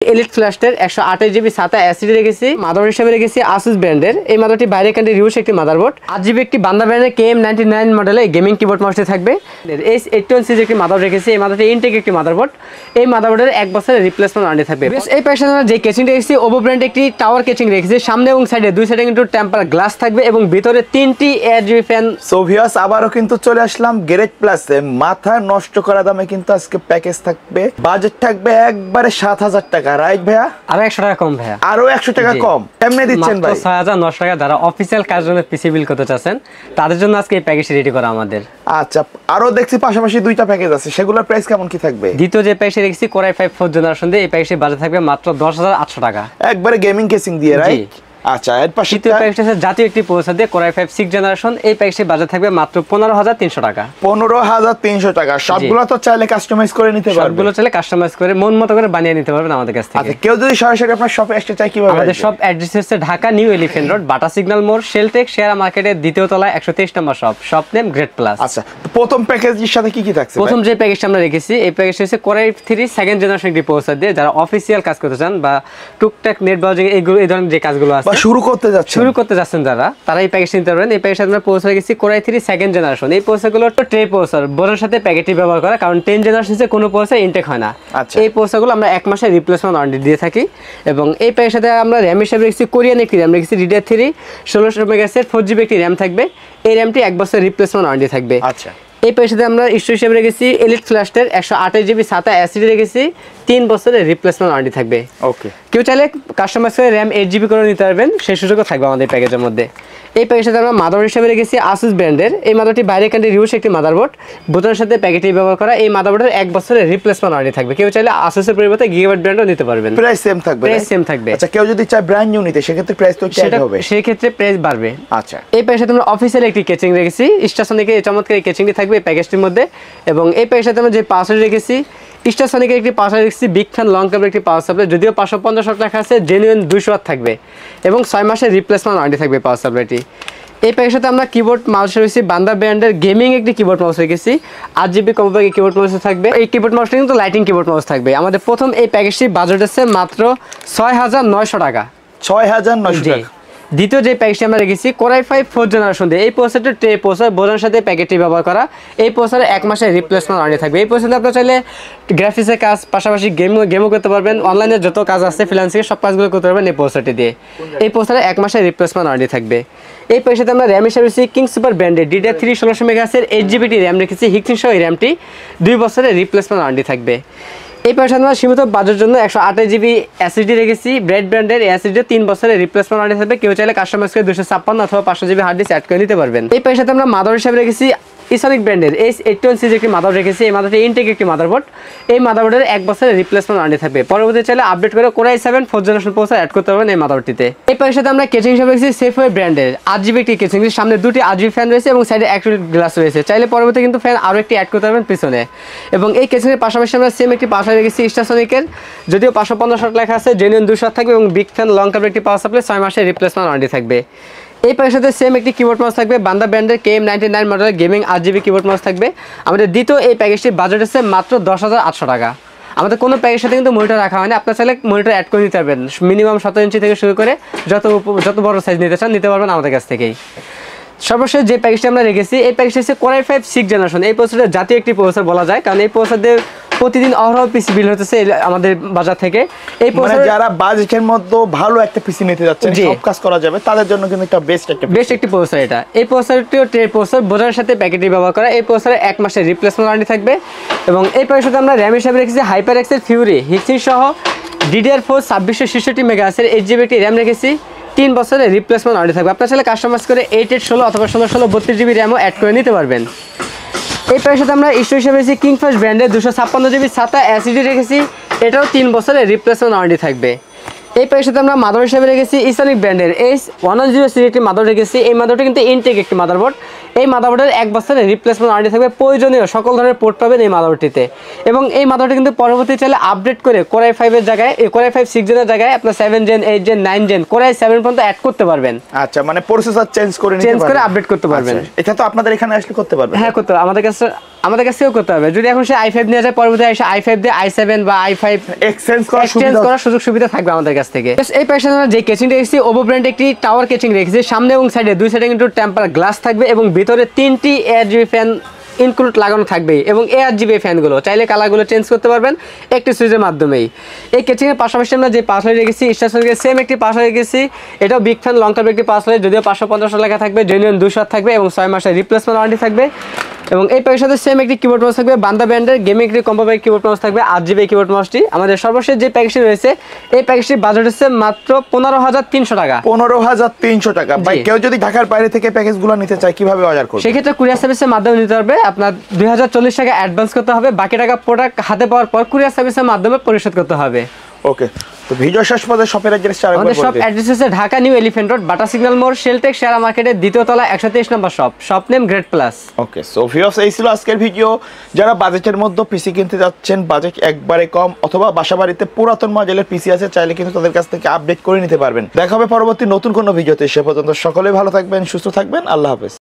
Elite ফ্ল্যাশের 128 GB SATA SSD রেখেছি। Mother হিসেবে রেখেছি আসুস ব্র্যান্ডের। এই মাদারটি বাইরে কান্ট্রি রিউস একটি মাদারবোর্ড। 8 জিবি একটি বান্দা ব্র্যান্ডের KM99 মডেলের গেমিং কিবোর্ড মাউসটি থাকবে। S81 সিরিজের একটি মাদার রেখেছি। এই মাদারটি ইনটেক একটি মাদারবোর্ড। এই মাদারবোর্ডের 1 বছরের রিপ্লেসমেন্ট ওয়ারেন্টি থাকবে। এই পাশে আমরা যে কেচিং রেখেছি ওভো ব্র্যান্ডের একটি টাওয়ার কেচিং রেখেছি। সামনে এবং সাইডে দুই সাইডে কিন্তু টেম্পার গ্লাস থাকবে এবং ভিতরে 3টি RGB ফ্যান। সো ভিউয়ার্স আবারও কিন্তু চলে আসলাম গ্যারেজ প্লাসে। মাথা নষ্ট করা দামে কিন্তু আজকে প্যাকেজ থাকবে। বাজেট থাকবে একবারে 7000 টাকা, রাইট ভাইয়া? আরো 100 টাকা কম ভাইয়া। আরো 100 টাকা কম কেমনে দিচ্ছেন ভাই? 6900 টাকা। যারা অফিসিয়াল কাজের জন্য পিসি বিল করতে চাচ্ছেন তাদের জন্য আজকে এই প্যাকেজ রেডি করা আমাদের। আচ্ছা, আরো দেখছি পাশাপাশি দুইটা প্যাকেজ আছে, সেগুলোর প্রাইস কেমন কি থাকবে? দ্বিতীয় যে প্যাকেজ রেখেছি Core i5 4th জেনারেশন দিয়ে, এই প্যাকেজের বাজেট থাকবে মাত্র 10800 টাকা, একবারে গেমিং কেসিং দিয়ে, রাইট? আচ্ছা, এর পাশে তৃতীয় প্যাকেজটা আছে জাতীয় একটি প্রসেসর দিয়ে Core i5 6th জেনারেশন। এই প্যাকেজের বাজেট থাকবে মাত্র 15300 টাকা। 15300 টাকা। সবগুলো তো চাইলে কাস্টমাইজ করে নিতে পারবেন। সবগুলো চাইলে কাস্টমাইজ করে মন মতো করে বানিয়ে নিতে পারবেন আমাদের কাছ থেকে। আচ্ছা, কেউ যদি সরাসরি আপনার শপে আসতে চায় কিভাবে? আমাদের শপ অ্যাড্রেস হচ্ছে ঢাকা নিউ এলিফ্যান্ট রোড, বাটা সিগন্যাল মোড়, শেলটেক শেয়ার মার্কেটের দ্বিতীয় তলায় 123 নম্বর শপ নেম গ্রেড প্লাস। আচ্ছা, প্রথম প্যাকেজের সাথে কি কি থাকছে? প্রথম যে প্যাকেজটা আমরা রেখেছি এই প্যাকেজটা হচ্ছে Core i3 2nd জেনারেশন একটি প্রসেসর দিয়ে, যারা অফিসিয়াল কাজ করতে চান বা টুকটাক নেট ব্রাউজিং এই ধরনের যে কাজগুলো আছে বা শুরু করতে যাচ্ছেন যারা, তারা এই প্যাকেজ নিতে পারবেন। এই প্যাকেজে আমরা প্রসেসর রেখেছি Core i3 2nd জেনারেশন। এই প্রসেসরগুলো ট্রে প্রসেসর, বোর্ডের সাথে প্যাকেটটি ব্যবহার করা, কারণ 10 জেনারেশনে কোনো প্রসেসর ইনটেক হয় না। এই প্রসেসরগুলো আমরা 1 মাসের রিপ্লেসমেন্ট ওয়ারেন্টি দিয়ে থাকি। এবং এই প্যাকেজের সাথে আমরা র্যাম হিসেবে রেখেছি কোরিয়ান একটি র্যাম রেখেছি DDR3 1600 মেগাহার্টজের 4GB একটি র্যাম থাকবে। এই র্যামটি 1 বছরের রিপ্লেসমেন্ট ওয়ারেন্টি থাকবে। আচ্ছা, এই প্যাকেজে আমরা ইস্যু হিসেবে রেখেছি এলিট ফ্ল্যাশের 128 জিবি SATA এসএসডি রেখেছি। 3 বছরের রিপ্লেসমেন্ট ওয়ারেন্টি থাকবে। ওকে, কেউ চাইলে কাস্টমাইজ করে র্যাম 8GB করে নিতে পারবেন, সেই সুযোগও থাকবে আমাদের প্যাকেজের মধ্যে। এই প্যাকেজে আমরা মাদার হিসেবে রেখেছি আসুস ব্র্যান্ডের। এই মাদারটি বাইরে কান্ট্রি রিউস একটি মাদারবোর্ড, বোতামের সাথে প্যাকেটটি ব্যবহার করা। এই মাদারবোর্ডের 1 বছরের রিপ্লেসমেন্ট ওয়ারেন্টি থাকবে। কেউ চাইলে আসুসের পরিবর্তে গিগাবাইট ব্র্যান্ডও নিতে পারবেন। প্রাইস সেম থাকবে? প্রাইস সেম থাকবে। আচ্ছা, কেউ যদি চায় ব্র্যান্ড নিউ নিতে সেক্ষেত্রে প্রাইস তো চেঞ্জ হবে? সেই ক্ষেত্রে প্রাইস বাড়বে। আচ্ছা, এই প্যাকেজে আমরা অফিসিয়াল একটি কেচিং রেখেছি স্টারসনিকের, এই চমৎকার এই কেচিংটি থাকবে এই প্যাকেজটির মধ্যে। এবং এই প্যাকেজে আমরা যে পাসওয়ার্ড রেখেছি স্টারসনিকের একটি পাসওয়ার্ড রেখেছি বিগ ফ্যান লং কেবল একটি পাওয়ার সাপ্লাই, যদিও 550 ওয়াট লেখা আছে, জেনুইন 200 ওয়াট থাকবে এবং 6 মাসের রিপ্লেসমেন্ট ওয়ারেন্টি থাকবে পাওয়ার সাপ্লাইটি। এই প্যাকেজের সাথে আমরা কিবোর্ড মাউস রেখেছি বান্দা ব্র্যান্ডের গেমিং একটি কিবোর্ড মাউস রেখেছি। 8GB কম্পো কিবোর্ড মাউস থাকবে। এই কিবোর্ড মাউসটা কিন্তু লাইটিং কিবোর্ড মাউস থাকবে। আমাদের প্রথম এই প্যাকেজটি বাজেট আছে মাত্র 6900 টাকা। 6900 টাকা। দ্বিতীয় যে প্যাকেজটি আমরা রেখেছি Core i5 4th জেনারেশন দিয়ে, এই প্রসেসরটা ট্রে প্রসেসর, বোর্ডের সাথে প্যাকেটটি ব্যবহার করা। এই প্রসেসরে 1 মাসের রিপ্লেসমেন্ট ওয়ারেন্টি থাকবে। এই প্রসেসরে আপনারা চাইলে গ্রাফিক্সের কাজ পাশাপাশি গেমও করতে পারবেন, অনলাইনে যত কাজ আছে ফ্রিল্যান্সিং সব কাজগুলো করতে পারবেন এই প্রসেসরটি দিয়ে। এই প্রসেসরে 1 মাসের রিপ্লেসমেন্ট ওয়ারেন্টি থাকবে। এই প্যাকেজে আমরা র্যাম হিসেবে রেখেছি কিং সুপার ব্র্যান্ডের DDR3 1600 মেগাহার্টজের 8GB র্যাম রেখেছি। হিক্সিং সহ এই র্যামটি 2 বছরের রিপ্লেসমেন্ট ওয়ারেন্টি থাকবে। এই প্যাকেজে আমরা সীমিত বাজেটের জন্য 128GB এসএসডি রেখেছি ব্রেড ব্র্যান্ডের। এসএসডি 3 বছরের রিপ্লেসমেন্ট ওয়ারেন্টি থাকবে। কেউ চাইলে কাস্টমাইজ করে 256 অথবা 500GB হার্ড ডিস্ক অ্যাড করে নিতে পারবেন। এই প্যাকেজে আমরা মাদার হিসেবে রেখেছি ইসনিক ব্র্যান্ডের S81 সিরিজের একটি মাদার রেখেছি। এই মাদারটি ইনটেক একটি মাদারবোর্ড। এই মাদারবোর্ডের 1 বছরের রিপ্লেসমেন্ট ওয়ারেন্টি থাকবে। পরবর্তী চাইলে আপডেট করে Core i7 4th generation processor add করতে পারবেন এই মাদারটিতে। এই প্যাকেজে আমরা কেচিং হিসেবে রেখেছি সেফওয়ে ব্র্যান্ডের 8GB একটি কেচিং, সামনে 2টি RGB ফ্যান রয়েছে এবং সাইডে অ্যাক্রিলিক গ্লাস রয়েছে। চাইলে পরবর্তী কিন্তু ফ্যান আরও একটি অ্যাড করতে পারবেন পিছনে। এবং এই কেচিংয়ের পাশাপাশি আমরা সেম একটি পাওয়ার রেখেছি স্টারসনিকের, যদিও 550 ওয়াট লেখা আছে, জেনুইন 200 ওয়াট থাকবে এবং বিগ ফ্যান লং কেবল একটি পাওয়ার সাপ্লাই, 6 মাসের রিপ্লেসমেন্ট ওয়ারেন্টি থাকবে। এই প্যাকেজের সাথে সেম একটি কিবোর্ড মাউস থাকবে বান্দা ব্র্যান্ডের KM99 মডেলের গেমিং 8GB কিবোর্ড মাউস থাকবে। আমাদের দ্বিতীয় এই প্যাকেজটির বাজেট আছে মাত্র 10800 টাকা। আমাদের কোনো প্যাকেজের সাথে কিন্তু মনিটর রাখা হয় না, আপনার চাইলে মনিটর অ্যাড করে নিতে পারবেন। মিনিমাম 17 ইঞ্চি থেকে শুরু করে যত বড় সাইজ নিতে চান নিতে পারবেন আমাদের কাছ থেকেই। সর্বশেষ যে প্যাকেজটি আমরা রেখেছি এই প্যাকেজটি হচ্ছে Core i5 6th জেনারেশন। এই প্রসেসরের জাতীয় একটি প্রসেসর বলা যায়, কারণ এই প্রসেসরদের প্রতিদিন অহরহ পিসি বিল হতেছে আমাদের বাজার থেকে। এই প্রসেসর যারা বাজেটের মধ্যে ভালো একটা পিসি নিতে যাচ্ছেন, সব কাজ করা যাবে, তাদের জন্য কিন্তু একটা বেস্ট একটি প্রসেসর এটা। এই প্রসেসরটিও ট্রে প্রসেসর, বোর্ডের সাথে প্যাকেটটি ব্যবহার করা। এই প্রসেসরে 1 মাসের রিপ্লেসমেন্ট ওয়ারেন্টি থাকবে। এবং এই প্যাকেজে আমরা র্যাম হিসেবে রেখেছি HyperX-এর ফিউরি হিক্সিং সহ DDR4 2666 মেগাহার্টজের 8GB একটি র্যাম রেখেছি। 3 বছরের রিপ্লেসমেন্ট ওয়ারেন্টি থাকবে। আপনার চাইলে কাস্টমাইজ করে 8816 অথবা 1616 32GB র্যামও অ্যাড করে নিতে পারবেন। এই প্যাকেজের সাথে আমরা ইস্যু হিসেবে রেখেছি কিংফিশ ব্র্যান্ডের 256GB SATA এসএসডি রেখেছি। এটাও 3 বছরের রিপ্লেসমেন্ট ওয়ারেন্টি থাকবে। এই প্যাকেজের সাথে আমরা মাদার হিসেবে রেখেছি ইসনিক ব্র্যান্ডের S110 সিরিজের একটি মাদার রেখেছি। এই মাদারটি কিন্তু ইনটেক একটি মাদারবোর্ড। এই মাদারবোর্ডের 1 বছরের রিপ্লেসমেন্ট ওয়ারেন্টি থাকবে। প্রয়োজনীয় সকল ধরনের পোর্ট পাবেন এই মাদারবোর্ডটিতে। এবং এই মাদারটি কিন্তু পরবর্তী চাইলে আপডেট করে Core i5 এর জায়গায় Core i5 6 জেনের জায়গায় আপনার 7 gen 8 gen 9 gen Core i7 পর্যন্ত অ্যাড করতে পারবেন। আচ্ছা, মানে প্রসেসর চেঞ্জ করে আপডেট করতে পারবেন। এটা তো আপনাদের এখানে আসলে করতে পারবেন? হ্যাঁ, করতে পারবেন। আমাদের কাছে আমাদের কাছে সেও করতে হবে। যদি এখন সে i5 নিয়ে যায়, পরবর্তী এসে i5 দিয়ে i7 বা i5 এক্সচেঞ্জ করার সুযোগ সুবিধা থাকবে আমাদের কাছ থেকে। এই পাশে আমরা যে কেচিংটা রেখেছি, ওভো ব্র্যান্ড একটি টাওয়ার কেচিং রেখেছি। সামনে এবং সাইডে দুই সাইডে কিন্তু টেম্পার গ্লাস থাকবে এবং ভিতরে 3টি ARGB ফ্যান ইনক্লুড লাগানো থাকবে এবং ARGB ফ্যানগুলো চাইলে কালারগুলো চেঞ্জ করতে পারবেন একটি সুইচের মাধ্যমেই। এই কেচিংয়ের পাশাপাশি আমরা যে পাসওয়ার্ড রেখেছি, স্টেশনকে সেম একটি পাসওয়ার্ড রেখেছি। এটাও বিগ ফ্যান লং টার্ম একটি পাসওয়ার্ড, যদিও 550 টাকা থাকবে, জেনুইন 200 থাকবে এবং 6 মাসের রিপ্লেসমেন্ট ওয়ারেন্টি থাকবে। এবং এই প্যাকের সাথে সেম একটি কিবোর্ড মাউস থাকবে, বান্দা ব্র্যান্ডের গেমিং একটি কম্বো প্যাক কিবোর্ড মাউস থাকবে, 8GB কিবোর্ড মাউসটি। আমাদের সর্বশেষ যে প্যাকেজটি রয়েছে, এই প্যাকেজটির বাজেট হচ্ছে মাত্র 15,300 টাকা। 15,300 টাকা। ভাই কেউ যদি ঢাকার বাইরে থেকে প্যাকেজগুলো নিতে চায় কিভাবে অর্ডার করবে? সেক্ষেত্রে কুরিয়ার সার্ভিসের মাধ্যমে নিতে পারবে। আপনার 2040 টাকা অ্যাডভান্স করতে হবে, বাকি টাকা প্রোডাক্ট হাতে পাওয়ার পর কুরিয়ার সার্ভিসের মাধ্যমে পরিশোধ করতে হবে। ওকে, তো ভিডিও শেষ পর্যন্ত শপের অ্যাড্রেসটা আরেকবার আমাদের শপ অ্যাড্রেস হচ্ছে ঢাকা নিউ এলিফ্যান্ট রোড, বাটা সিগন্যাল মোড়, শেলটেক শেয়ার মার্কেটের দ্বিতীয় তলা, 123 নম্বর শপ নেম গ্রেট প্লাস। ওকে, সো ভিউয়ার্স, এই ছিল আজকের ভিডিও। যারা বাজেটের মধ্যে পিসি কিনতে যাচ্ছেন, বাজেট একবারে কম অথবা বাসাবাড়িতে পুরাতন মডেলের পিসি আছে, চাইলে কিন্তু তাদের কাছ থেকে আপডেট করে নিতে পারবেন। দেখা হবে পরবর্তী নতুন কোনো ভিডিওতে। সে পর্যন্ত সকলেই ভালো থাকবেন, সুস্থ থাকবেন। আল্লাহ হাফেজ।